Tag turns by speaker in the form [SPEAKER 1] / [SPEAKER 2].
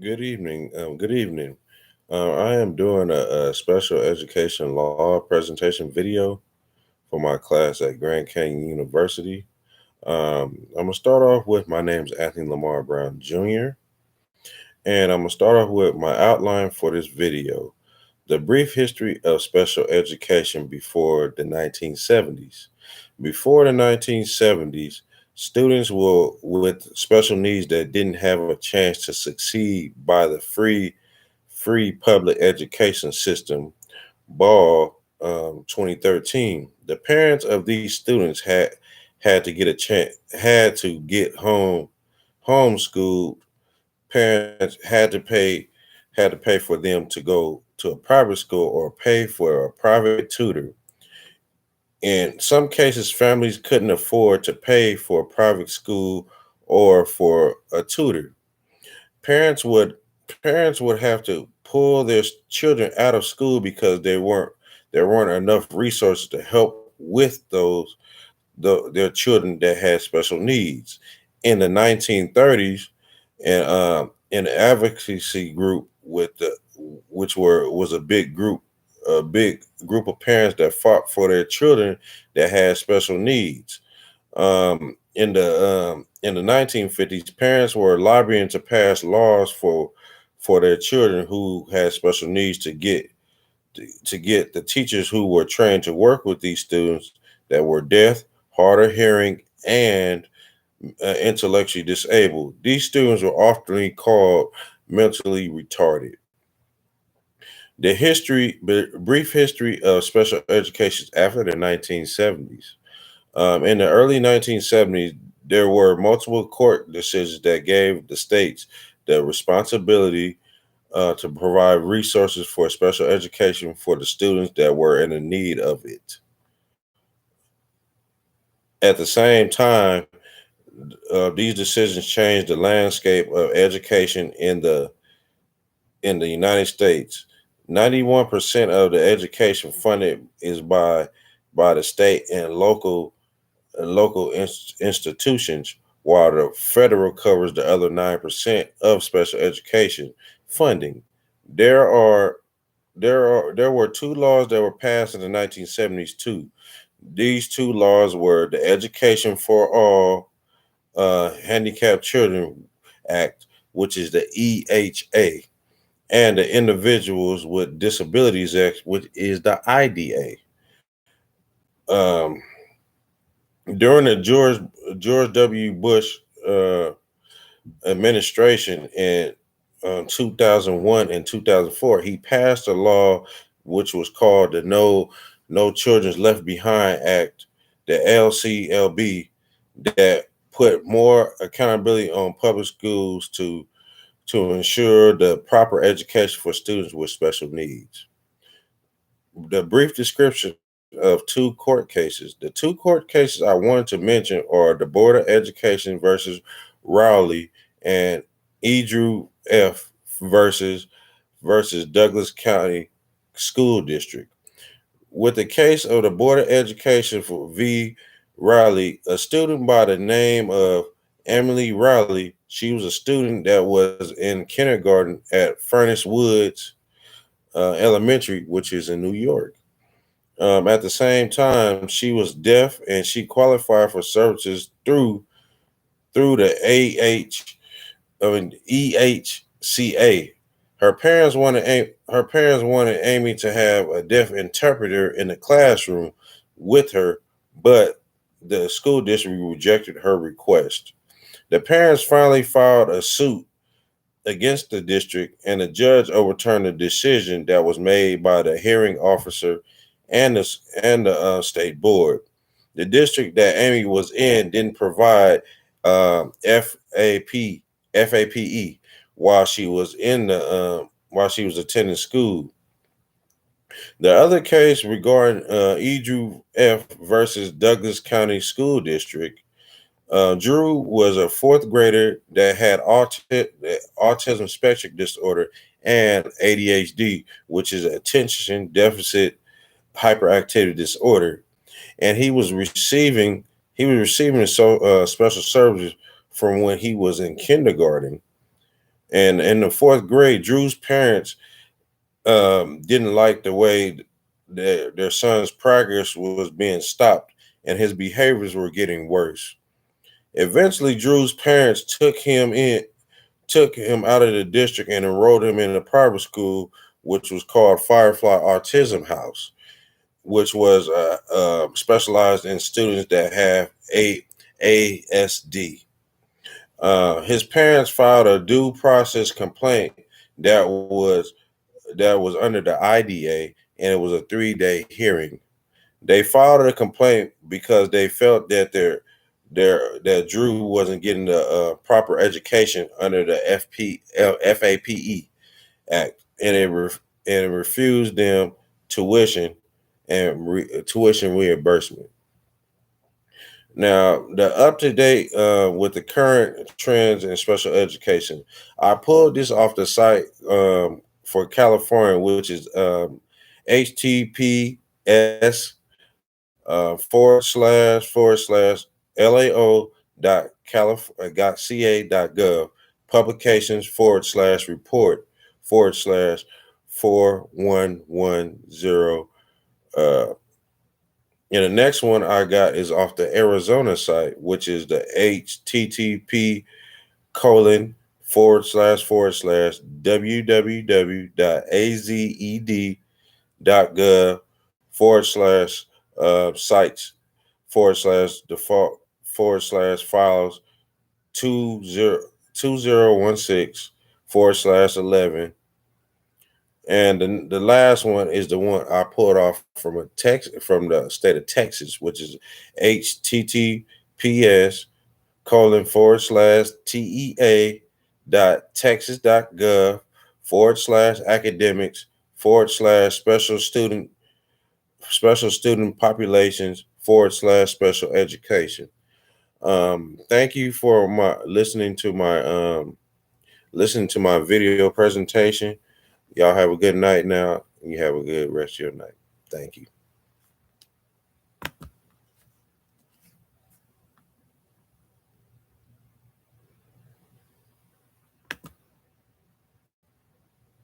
[SPEAKER 1] Good evening. Good evening. I am doing a special education law presentation video for my class at Grand Canyon University. I'm gonna start off with my name's Anthony Lamar Brown Jr. and I'm gonna start off with my outline for this video: the brief history of special education before the 1970s. Before the 1970s, students with special needs that didn't have a chance to succeed by the free public education system, Ball 2013. The parents of these students had to get a chance, had to get homeschooled. Parents had to pay for them to go to a private school or pay for a private tutor. In some cases, families couldn't afford to pay for a private school or for a tutor. Parents would Parents would have to pull their children out of school because there weren't enough resources to help with their children that had special needs. In the 1930s, and an advocacy group was a big group of parents that fought for their children that had special needs. In the 1950s, parents were lobbying to pass laws for their children who had special needs to get the teachers who were trained to work with these students that were deaf, hard of hearing, and intellectually disabled. These students were often called mentally retarded. Brief history of special education after the 1970s. In the early 1970s, there were multiple court decisions that gave the states the responsibility to provide resources for special education for the students that were in the need of it. At the same time, these decisions changed the landscape of education in the United States. 91% of the education funded is by the state and local institutions, while the federal covers the other 9% of special education funding. There are there were two laws that were passed in the 1970s too. These two laws were the Education for All Handicapped Children Act, which is the EHA, and the Individuals with Disabilities Act, which is the IDA. Um, During the George W. Bush uh, administration in 2001 and 2004, he passed a law which was called the No Children's Left Behind Act, the LCLB, that put more accountability on public schools to ensure the proper education for students with special needs. The brief description of two court cases. The two court cases I wanted to mention are the Board of Education versus Rowley and Edrew F versus Douglas County School District. With the case of the Board of Education for V. Riley, a student by the name of Emily Riley, she was a student that was in kindergarten at Furnace Woods Elementary, which is in New York. At the same time, she was deaf and she qualified for services through the EHCA. Her parents wanted Amy to have a deaf interpreter in the classroom with her, but the school district rejected her request. The parents finally filed a suit against the district, and the judge overturned the decision that was made by the hearing officer and the state board. The district that Amy was in didn't provide FAPE while she was while she was attending school. The other case regarding Edrew F versus Douglas County School District. Drew was a fourth grader that had autism spectrum disorder and ADHD, which is attention deficit hyperactivity disorder, and he was receiving special services from when he was in kindergarten. And in the fourth grade, Drew's parents didn't like the way their son's progress was being stopped and his behaviors were getting worse. Eventually, Drew's parents took him out of the district and enrolled him in a private school, which was called Firefly Autism House, which was specialized in students that have ASD. His parents filed a due process complaint that was that was under the IDA, and it was a 3-day hearing. They filed a complaint because they felt that that Drew wasn't getting the proper education under the FAPE Act, and it refused them tuition and tuition reimbursement. Now, the up to date with the current trends in special education, I pulled this off the site for California, which is HTTPS // lao ca.gov publications /report /4110. And the next one I got is off the Arizona site, which is the HTTP colon / www.azed.gov sites default files 2016 /11. And the last one is the one I pulled off from from the state of Texas, which is HTTPS colon / TEA.texas.gov /academics special student populations /special education. Thank you for my listening to my video presentation. Y'all have a good night now. You have a good rest of your night. Thank you.